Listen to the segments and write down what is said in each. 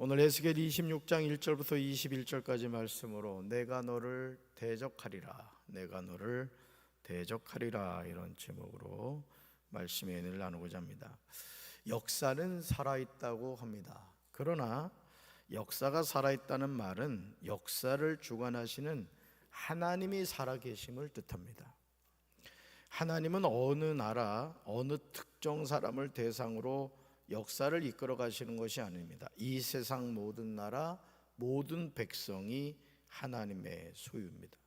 오늘 에스겔 26장 1절부터 21절까지 말씀으로 내가 너를 대적하리라, 내가 너를 대적하리라, 이런 제목으로 말씀의 은혜를 나누고자 합니다. 역사는 살아있다고 합니다. 그러나 역사가 살아있다는 말은 역사를 주관하시는 하나님이 살아계심을 뜻합니다. 하나님은 어느 나라, 어느 특정 사람을 대상으로 역사를 이끌어 가시는 것이 아닙니다. 이 세상 모든 나라, 모든 백성이 하나님의 소유입니다.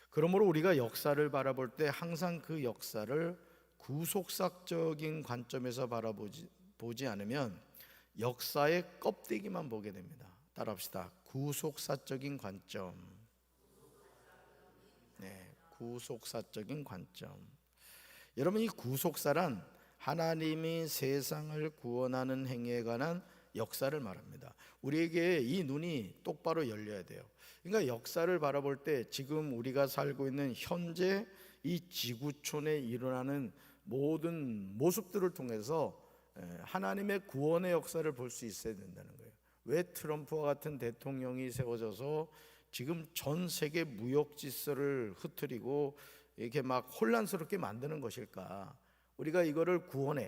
그러므로 우리가 역사를 바라볼 때 항상 그 역사를 구속사적인 관점에서 보지 않으면 역사의 껍데기만 보게 됩니다. 따라합시다. 구속사적인 관점. 구속사적인 관점. 여러분, 이 구속사란 하나님이 세상을 구원하는 행위에 관한 역사를 말합니다. 우리에게 이 눈이 똑바로 열려야 돼요. 그러니까 역사를 바라볼 때 지금 우리가 살고 있는 현재 이 지구촌에 일어나는 모든 모습들을 통해서 하나님의 구원의 역사를 볼 수 있어야 된다는 거예요. 왜 트럼프와 같은 대통령이 세워져서 지금 전 세계 무역 질서를 흐트리고 이렇게 막 혼란스럽게 만드는 것일까? 우리가 이거를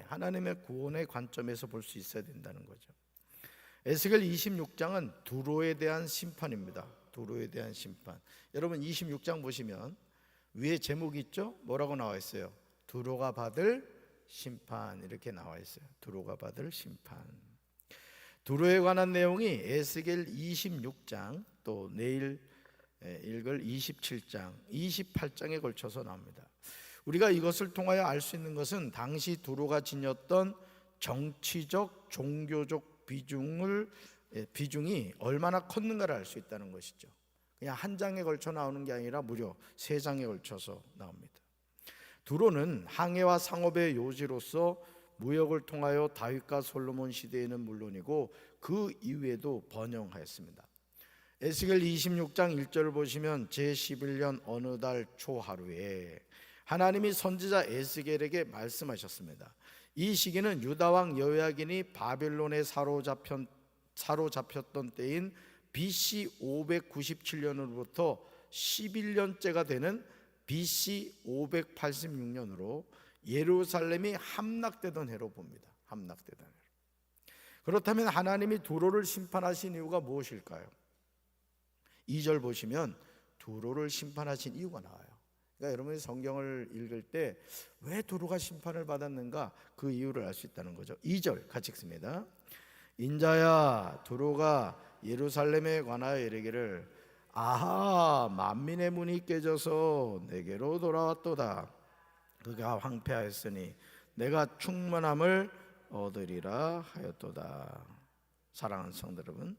하나님의 구원의 관점에서 볼 수 있어야 된다는 거죠. 에스겔 26장은 두로에 대한 심판입니다. 두로에 대한 심판. 여러분 26장 보시면 위에 제목이 있죠? 뭐라고 나와 있어요? 두로가 받을 심판, 이렇게 나와 있어요. 두로가 받을 심판. 두로에 관한 내용이 에스겔 26장, 또 내일 읽을 27장, 28장에 걸쳐서 나옵니다. 우리가 이것을 통하여 알 수 있는 것은 당시 두로가 지녔던 정치적, 종교적 비중이 얼마나 컸는가를 알 수 있다는 것이죠. 그냥 한 장에 걸쳐 나오는 게 아니라 무려 3장에 걸쳐서 나옵니다. 두로는 항해와 상업의 요지로서 무역을 통하여 다윗과 솔로몬 시대에는 물론이고 그 이후에도 번영하였습니다. 에스겔 26장 1절을 보시면 제11년 어느 달 초하루에 하나님이 선지자 에스겔에게 말씀하셨습니다. 이 시기는 유다 왕 여호야긴이 바벨론에 사로잡혔던 때인 BC 597년으로부터 11년째가 되는 BC 586년으로 예루살렘이 함락되던 해로 봅니다. 함락되던 해로. 그렇다면 하나님이 두로를 심판하신 이유가 무엇일까요? 2절 보시면 두로를 심판하신 이유가 나와요. 그러니까 여러분이 성경을 읽을 때 왜 두로가 심판을 받았는가, 그 이유를 알 수 있다는 거죠. 2절 같이 읽습니다. 인자야, 두로가 예루살렘에 관하여 이르기를 아하, 만민의 문이 깨져서 내게로 돌아왔도다. 그가 황폐하였으니 내가 충만함을 얻으리라 하였도다. 사랑하는 성도 여러분,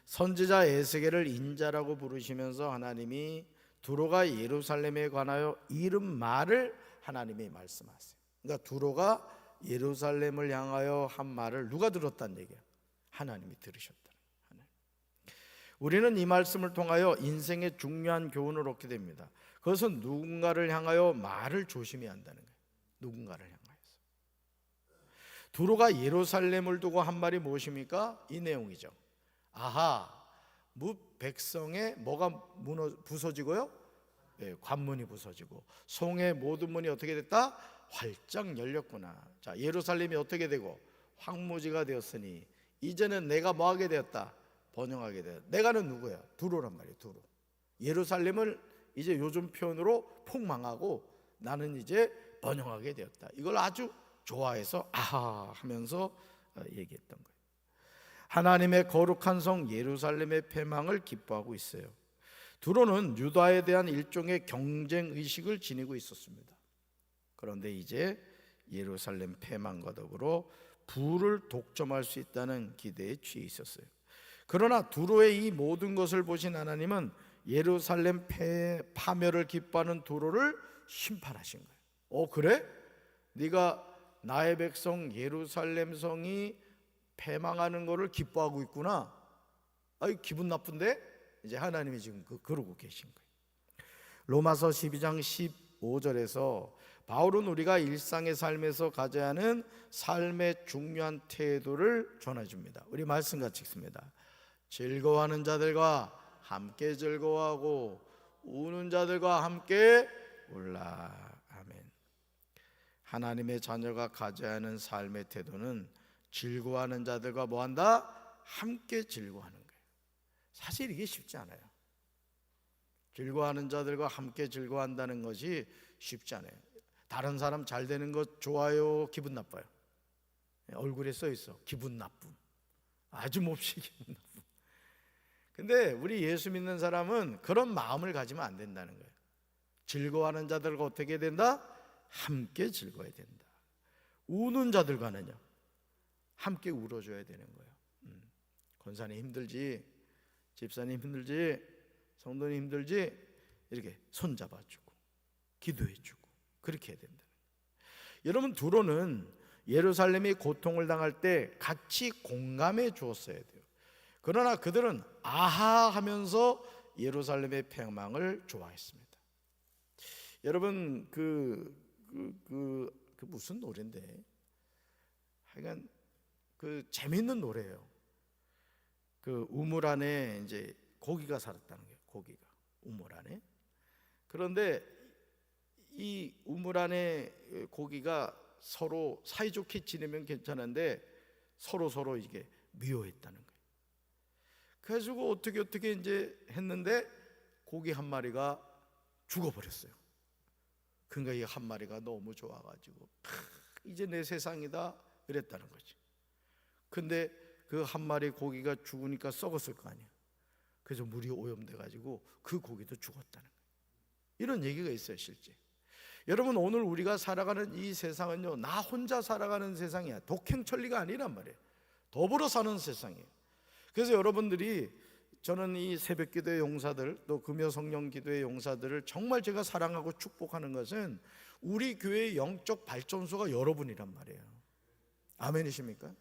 선지자 에스겔을 인자라고 부르시면서 하나님이 두로가 예루살렘에 관하여 이른 말을 하나님이 말씀하세요. 그러니까 두로가 예루살렘을 향하여 한 말을 누가 들었다는 얘기예요? 하나님이 들으셨다. 우리는 이 말씀을 통하여 인생의 중요한 교훈을 얻게 됩니다. 그것은 누군가를 향하여 말을 조심해야 한다는 거예요. 누군가를 향하여서. 두로가 예루살렘을 두고 한 말이 무엇입니까? 이 내용이죠. 아하, 백성의 뭐가 부서지고요? 관문이 부서지고 성의 모든 문이 어떻게 됐다? 활짝 열렸구나. 자, 예루살렘이 어떻게 되고 황무지가 되었으니 이제는 내가 뭐하게 되었다? 번영하게 되었다. 내가는 누구야? 두로란 말이에요. 두로. 예루살렘을 이제 요즘 표현으로 폭망하고 나는 이제 번영하게 되었다. 이걸 아주 좋아해서 아하 하면서 얘기했던 거예요. 하나님의 거룩한 성 예루살렘의 패망을 기뻐하고 있어요. 두로는 유다에 대한 일종의 경쟁의식을 지니고 있었습니다. 그런데 이제 예루살렘 패망과 더불어 부를 독점할 수 있다는 기대에 취해 있었어요. 그러나 두로의 이 모든 것을 보신 하나님은 예루살렘 파멸을 기뻐하는 두로를 심판하신 거예요. 그래? 네가 나의 백성 예루살렘 성이 패망하는 것을 기뻐하고 있구나. 기분 나쁜데? 이제 하나님이 지금 그러고 계신 거예요. 로마서 12장 15절에서 바울은 우리가 일상의 삶에서 가져야 하는 삶의 중요한 태도를 전해줍니다. 우리 말씀 같이 읽습니다. 즐거워하는 자들과 함께 즐거워하고 우는 자들과 함께 울라. 아멘. 하나님의 자녀가 가져야 하는 삶의 태도는 즐거워하는 자들과 뭐한다? 함께 즐거워하는 거예요. 사실 이게 쉽지 않아요. 즐거워하는 자들과 함께 즐거워한다는 것이 쉽지 않아요. 다른 사람 잘 되는 것 좋아요, 기분 나빠요? 얼굴에 써 있어. 기분 나쁨. 아주 몹시 기분 나쁨. 근데 우리 예수 믿는 사람은 그런 마음을 가지면 안 된다는 거예요. 즐거워하는 자들과 어떻게 된다? 함께 즐거워야 된다. 우는 자들과는요, 함께 울어줘야 되는 거예요. 권사님 힘들지, 집사님 힘들지, 성도님 힘들지, 이렇게 손잡아주고 기도해주고 그렇게 해야 된다. 여러분, 두로는 예루살렘이 고통을 당할 때 같이 공감해 주었어야 돼요. 그러나 그들은 아하 하면서 예루살렘의 패망을 좋아했습니다. 여러분, 그 무슨 노래인데, 하여간 그 재밌는 노래예요. 그 우물 안에 이제 고기가 살았다는 거예요. 고기가 우물 안에. 그런데 이 우물 안에 고기가 서로 사이좋게 지내면 괜찮은데 서로 이게 미워했다는 거예요. 그래가지고 어떻게 이제 했는데 고기 한 마리가 죽어버렸어요. 그러니까 이 한 마리가 너무 좋아가지고 이제 내 세상이다 이랬다는 거지. 근데 그 한 마리 고기가 죽으니까 썩었을 거 아니야. 그래서 물이 오염돼가지고 그 고기도 죽었다는 거예요. 이런 얘기가 있어요, 실제. 여러분, 오늘 우리가 살아가는 이 세상은요, 나 혼자 살아가는 세상이야. 독행천리가 아니란 말이에요. 더불어 사는 세상이에요. 그래서 여러분들이, 저는 이 새벽기도의 용사들, 또 금요성령기도의 용사들을 정말 제가 사랑하고 축복하는 것은 우리 교회의 영적 발전소가 여러분이란 말이에요. 아멘이십니까?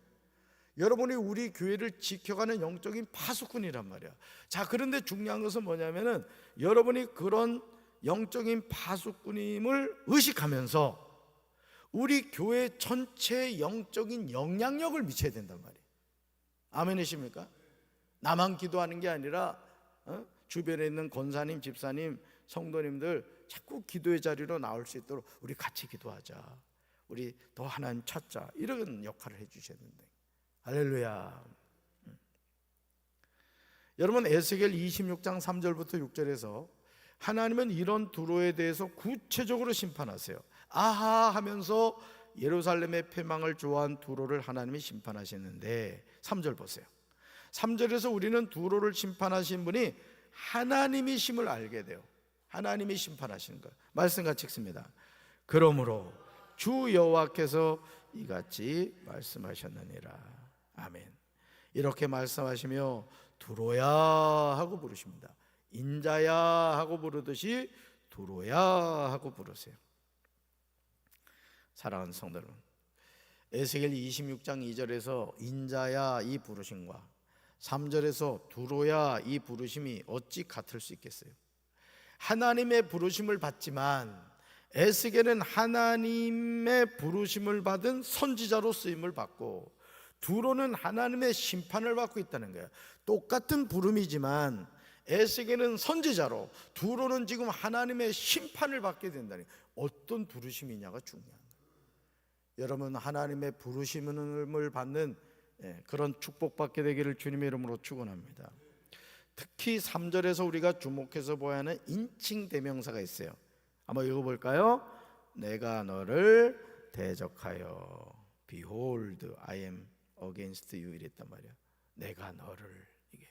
여러분이 우리 교회를 지켜가는 영적인 파수꾼이란 말이야. 자, 그런데 중요한 것은 뭐냐면은 여러분이 그런 영적인 파수꾼임을 의식하면서 우리 교회 전체의 영적인 영향력을 미쳐야 된단 말이에요. 아멘이십니까? 나만 기도하는 게 아니라 주변에 있는 권사님, 집사님, 성도님들 자꾸 기도의 자리로 나올 수 있도록 우리 같이 기도하자, 우리 더 하나님 찾자, 이런 역할을 해주셔야 된다. 할렐루야. 여러분, 에스겔 26장 3절부터 6절에서 하나님은 이런 두로에 대해서 구체적으로 심판하세요. 아하 하면서 예루살렘의 패망을 좋아한 두로를 하나님이 심판하시는데 3절 보세요. 3절에서 우리는 두로를 심판하신 분이 하나님이심을 알게 돼요. 하나님이 심판하시는 거예요. 말씀 같이 읽습니다. 그러므로 주 여호와께서 이같이 말씀하셨느니라. 아멘. 이렇게 말씀하시며 두로야 하고 부르십니다. 인자야 하고 부르듯이 두로야 하고 부르세요. 사랑하는 성도 여러분, 에스겔 26장 2절에서 인자야 이 부르심과 3절에서 두로야 이 부르심이 어찌 같을 수 있겠어요? 하나님의 부르심을 받지만 에스겔은 하나님의 부르심을 받은 선지자로 쓰임을 받고 두로는 하나님의 심판을 받고 있다는 거예요. 똑같은 부름이지만 에스겔은 선지자로, 두로는 지금 하나님의 심판을 받게 된다니, 어떤 부르심이냐가 중요한 거예요. 여러분, 하나님의 부르심을 받는 그런 축복받게 되기를 주님의 이름으로 축원합니다. 특히 3절에서 우리가 주목해서 보아야 하는 인칭 대명사가 있어요. 한번 읽어볼까요? 내가 너를 대적하여 Behold, I am against you 이랬단 말이야. 내가 너를, 이게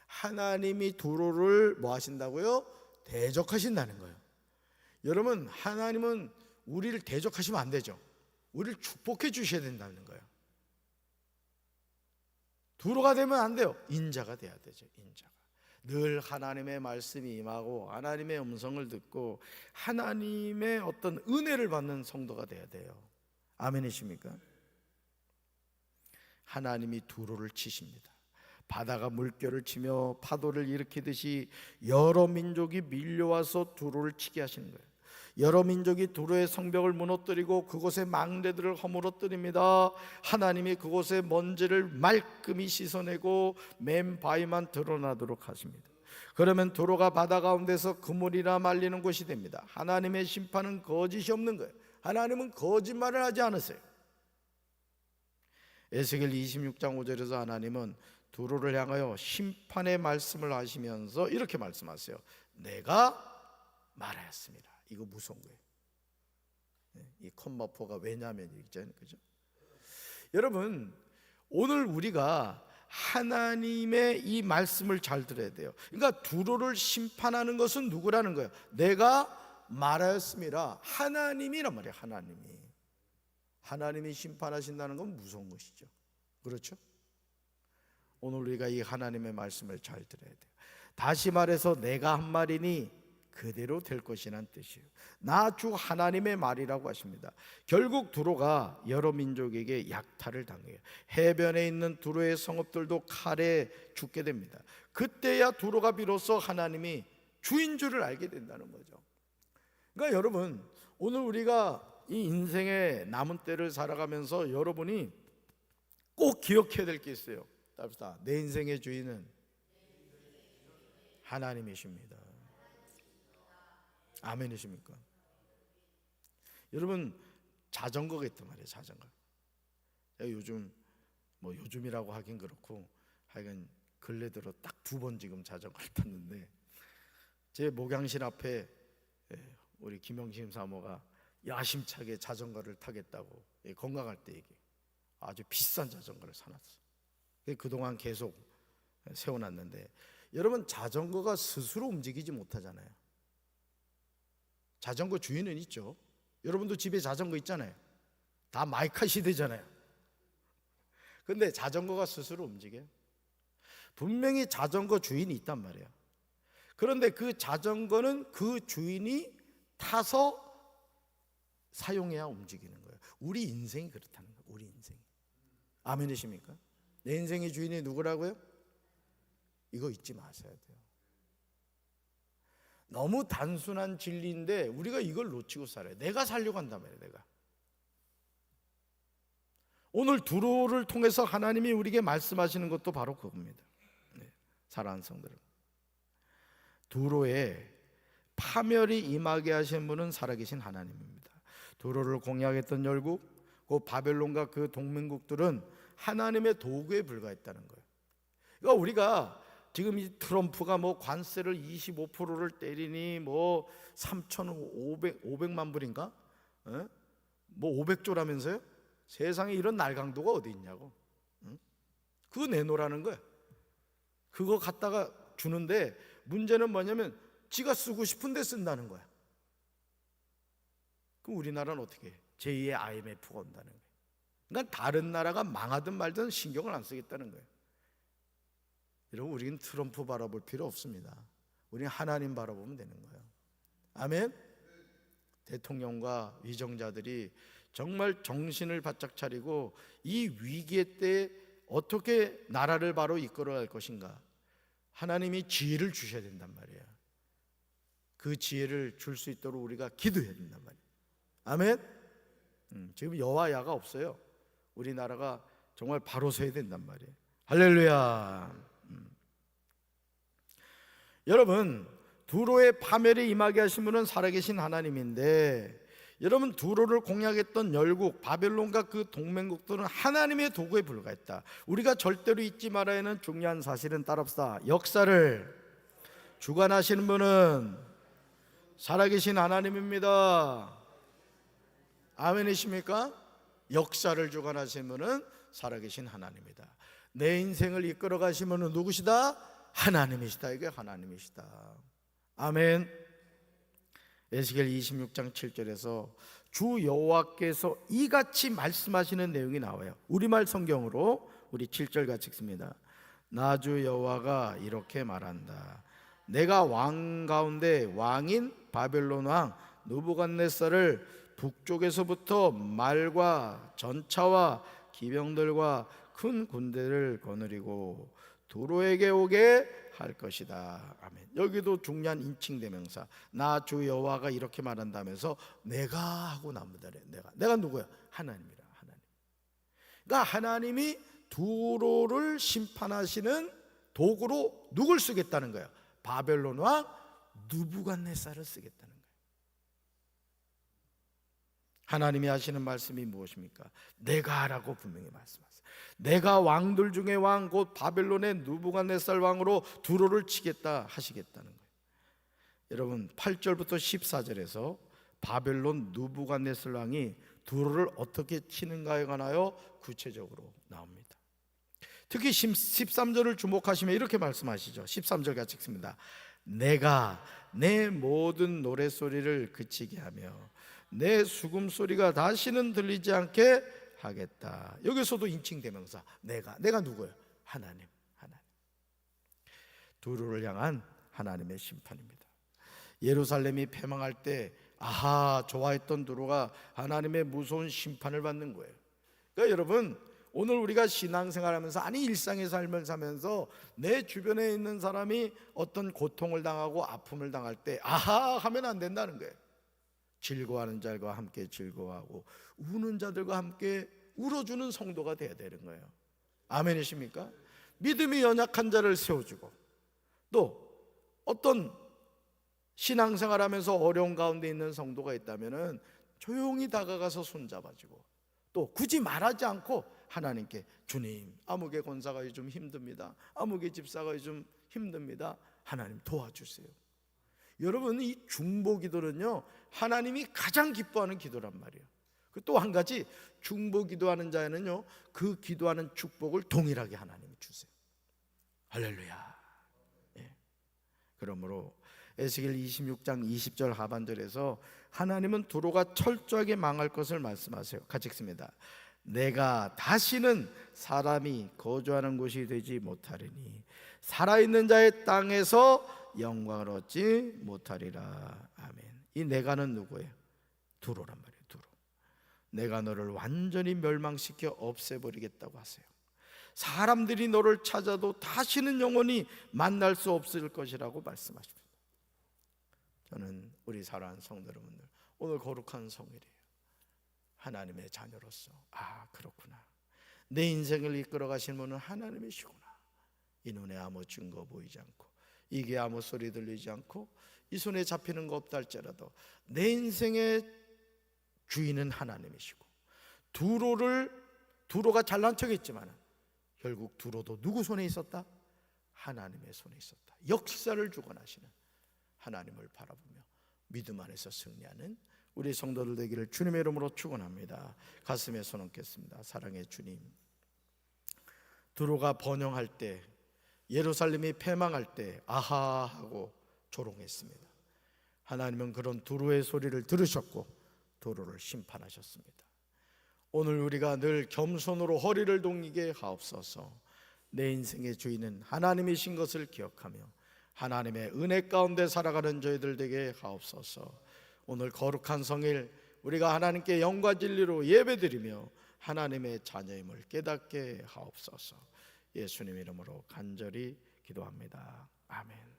하나님이 두로를 뭐 하신다고요? 대적하신다는 거예요. 여러분, 하나님은 우리를 대적하시면 안 되죠. 우리를 축복해 주셔야 된다는 거예요. 두로가 되면 안 돼요. 인자가 돼야 되죠. 인자가 늘 하나님의 말씀이 임하고 하나님의 음성을 듣고 하나님의 어떤 은혜를 받는 성도가 돼야 돼요. 아멘이십니까? 하나님이 두로를 치십니다. 바다가 물결을 치며 파도를 일으키듯이 여러 민족이 밀려와서 두로를 치게 하시는 거예요. 여러 민족이 두로의 성벽을 무너뜨리고 그곳의 망대들을 허물어뜨립니다. 하나님이 그곳의 먼지를 말끔히 씻어내고 맨 바위만 드러나도록 하십니다. 그러면 두로가 바다 가운데서 그물이나 말리는 곳이 됩니다. 하나님의 심판은 거짓이 없는 거예요. 하나님은 거짓말을 하지 않으세요. 에스겔 26장 5절에서 하나님은 두로를 향하여 심판의 말씀을 하시면서 이렇게 말씀하세요. 내가 말하였습니다. 이거 무서운 거예요. 이 컴마포가 왜냐하면 있잖아요, 그죠? 여러분, 오늘 우리가 하나님의 이 말씀을 잘 들어야 돼요. 그러니까 두로를 심판하는 것은 누구라는 거예요? 내가 말하였습니다. 하나님이란 말이에요. 하나님이 심판하신다는 건 무서운 것이죠. 그렇죠? 오늘 우리가 이 하나님의 말씀을 잘 들어야 돼요. 다시 말해서 내가 한 말이니 그대로 될 것이란 뜻이에요. 나 주 하나님의 말이라고 하십니다. 결국 두로가 여러 민족에게 약탈을 당해요. 해변에 있는 두로의 성읍들도 칼에 죽게 됩니다. 그때야 두로가 비로소 하나님이 주인 줄을 알게 된다는 거죠. 그러니까 여러분, 오늘 우리가 이 인생의 남은 때를 살아가면서 여러분이 꼭 기억해야 될 게 있어요. 답시다. 내 인생의 주인은 하나님이십니다. 아멘이십니까? 여러분, 자전거가 있단 말이에요. 자전거. 제가 요즘 요즘이라고 하긴 그렇고 하여간 근래 들어 딱 2번 지금 자전거를 탔는데, 제 목양실 앞에 우리 김영심 사모가 야심차게 자전거를 타겠다고 건강할 때 얘기, 아주 비싼 자전거를 사놨어. 그동안 계속 세워놨는데, 여러분, 자전거가 스스로 움직이지 못하잖아요. 자전거 주인은 있죠. 여러분도 집에 자전거 있잖아요. 다 마이카 시대잖아요. 근데 자전거가 스스로 움직여요? 분명히 자전거 주인이 있단 말이에요. 그런데 그 자전거는 그 주인이 타서 사용해야 움직이는 거예요. 우리 인생이 그렇다는 거예요. 우리 인생이. 아멘이십니까? 내 인생의 주인이 누구라고요? 이거 잊지 마셔야 돼요. 너무 단순한 진리인데 우리가 이걸 놓치고 살아요. 내가 살려고 한단 말이에요. 내가. 오늘 두로를 통해서 하나님이 우리에게 말씀하시는 것도 바로 그겁니다. 사랑하는 성도들, 두로에 파멸이 임하게 하신 분은 살아계신 하나님입니다. 두로를 공략했던 열국, 그 바벨론과 그 동맹국들은 하나님의 도구에 불과했다는 거예요. 그러니까 우리가 지금 이 트럼프가 관세를 25%를 때리니 3,500만 불인가? 500조라면서요? 세상에 이런 날강도가 어디 있냐고. 그거 내놓으라는 거예요. 그거 갖다가 주는데 문제는 뭐냐면 지가 쓰고 싶은데 쓴다는 거야. 그럼 우리나라는 어떻게 해? 제2의 IMF가 온다는 거예요. 그러니까 다른 나라가 망하든 말든 신경을 안 쓰겠다는 거예요. 여러분, 우리는 트럼프 바라볼 필요 없습니다. 우리는 하나님 바라보면 되는 거예요. 아멘. 대통령과 위정자들이 정말 정신을 바짝 차리고 이 위기의 때 어떻게 나라를 바로 이끌어갈 것인가, 하나님이 지혜를 주셔야 된단 말이에요. 그 지혜를 줄 수 있도록 우리가 기도해야 된단 말이에요. 아멘. 지금 여와야가 없어요. 우리나라가 정말 바로 서야 된단 말이에요. 할렐루야. 여러분, 두로의 파멸에 임하게 하신 분은 살아계신 하나님인데, 여러분, 두로를 공략했던 열국 바벨론과 그 동맹국들은 하나님의 도구에 불과했다. 우리가 절대로 잊지 말아야 하는 중요한 사실은 따라합시다. 역사를 주관하시는 분은 살아계신 하나님입니다. 아멘이십니까? 역사를 주관하시는 분은 살아계신 하나님이다. 내 인생을 이끌어 가시는 분은 누구시다? 하나님이시다. 이게 하나님이시다. 아멘. 에스겔 26장 7절에서 주 여호와께서 이같이 말씀하시는 내용이 나와요. 우리말 성경으로 우리 7절 같이 읽습니다. 나 주 여호와가 이렇게 말한다. 내가 왕 가운데 왕인 바벨론 왕 느부갓네살을 북쪽에서부터 말과 전차와 기병들과 큰 군대를 거느리고 두로에게 오게 할 것이다. 아멘. 여기도 중요한 인칭대명사. 나 주 여호와가 이렇게 말한다면서 내가 하고 나옵니다. 내가 누구야? 하나님이라. 하나님. 그러니까 하나님이 두로를 심판하시는 도구로 누굴 쓰겠다는 거예요? 바벨론 왕 느부갓네살을 쓰겠다는 거예요. 하나님이 하시는 말씀이 무엇입니까? 내가 하라고 분명히 말씀하세요. 내가 왕들 중에 왕 곧 바벨론의 느부갓네살 왕으로 두로를 치겠다 하시겠다는 거예요. 여러분 8절부터 14절에서 바벨론 느부갓네살 왕이 두로를 어떻게 치는가에 관하여 구체적으로 나옵니다. 특히 13절을 주목하시면 이렇게 말씀하시죠. 13절 같이 읽습니다. 내가 내 모든 노랫소리를 그치게 하며 내 수금소리가 다시는 들리지 않게 하겠다. 여기서도 인칭대명사 내가 누구예요? 하나님. 두로를 향한 하나님의 심판입니다. 예루살렘이 패망할 때 좋아했던 두로가 하나님의 무서운 심판을 받는 거예요. 그러니까 여러분 오늘 우리가 신앙생활하면서 일상의 삶을 사면서 내 주변에 있는 사람이 어떤 고통을 당하고 아픔을 당할 때 하면 안 된다는 거예요. 즐거워하는 자들과 함께 즐거워하고 우는 자들과 함께 울어주는 성도가 돼야 되는 거예요. 아멘이십니까? 믿음이 연약한 자를 세워주고 또 어떤 신앙생활하면서 어려운 가운데 있는 성도가 있다면 조용히 다가가서 손잡아주고 또 굳이 말하지 않고 하나님께 주님 아무개 권사가 요즘 힘듭니다. 아무개 집사가 요즘 힘듭니다. 하나님 도와주세요. 여러분 이 중보기도는요 하나님이 가장 기뻐하는 기도란 말이에요. 또 한 가지 중보기도하는 자에는요 그 기도하는 축복을 동일하게 하나님이 주세요. 할렐루야. 그러므로 에스겔 26장 20절 하반절에서 하나님은 두로가 철저하게 망할 것을 말씀하세요. 같이 읽습니다. 내가 다시는 사람이 거주하는 곳이 되지 못하리니 살아있는 자의 땅에서 영광을 얻지 못하리라. 아멘. 이 내가는 누구예요? 두로란 말이에요. 두로. 내가 너를 완전히 멸망시켜 없애버리겠다고 하세요. 사람들이 너를 찾아도 다시는 영원히 만날 수 없을 것이라고 말씀하십니다. 저는 우리 사랑하는 성도 여러분들 오늘 거룩한 성일이에요. 하나님의 자녀로서 그렇구나. 내 인생을 이끌어 가신 분은 하나님이시구나. 이 눈에 아무 증거 보이지 않고 이 귀에 아무 소리 들리지 않고 이 손에 잡히는 거 없다 할지라도 내 인생의 주인은 하나님이시고 두로가 잘난 척했지만 결국 두로도 누구 손에 있었다? 하나님의 손에 있었다. 역사를 주관하시는 하나님을 바라보며 믿음 안에서 승리하는 우리 성도들 되기를 주님의 이름으로 축원합니다. 가슴에 손 얹겠습니다. 사랑의 주님, 두로가 번영할 때 예루살렘이 패망할 때 하고 조롱했습니다. 하나님은 그런 두로의 소리를 들으셨고 두로를 심판하셨습니다. 오늘 우리가 늘 겸손으로 허리를 동이게 하옵소서. 내 인생의 주인은 하나님이신 것을 기억하며 하나님의 은혜 가운데 살아가는 저희들 되게 하옵소서. 오늘 거룩한 성일 우리가 하나님께 영과 진리로 예배드리며 하나님의 자녀임을 깨닫게 하옵소서. 예수님 이름으로 간절히 기도합니다. 아멘.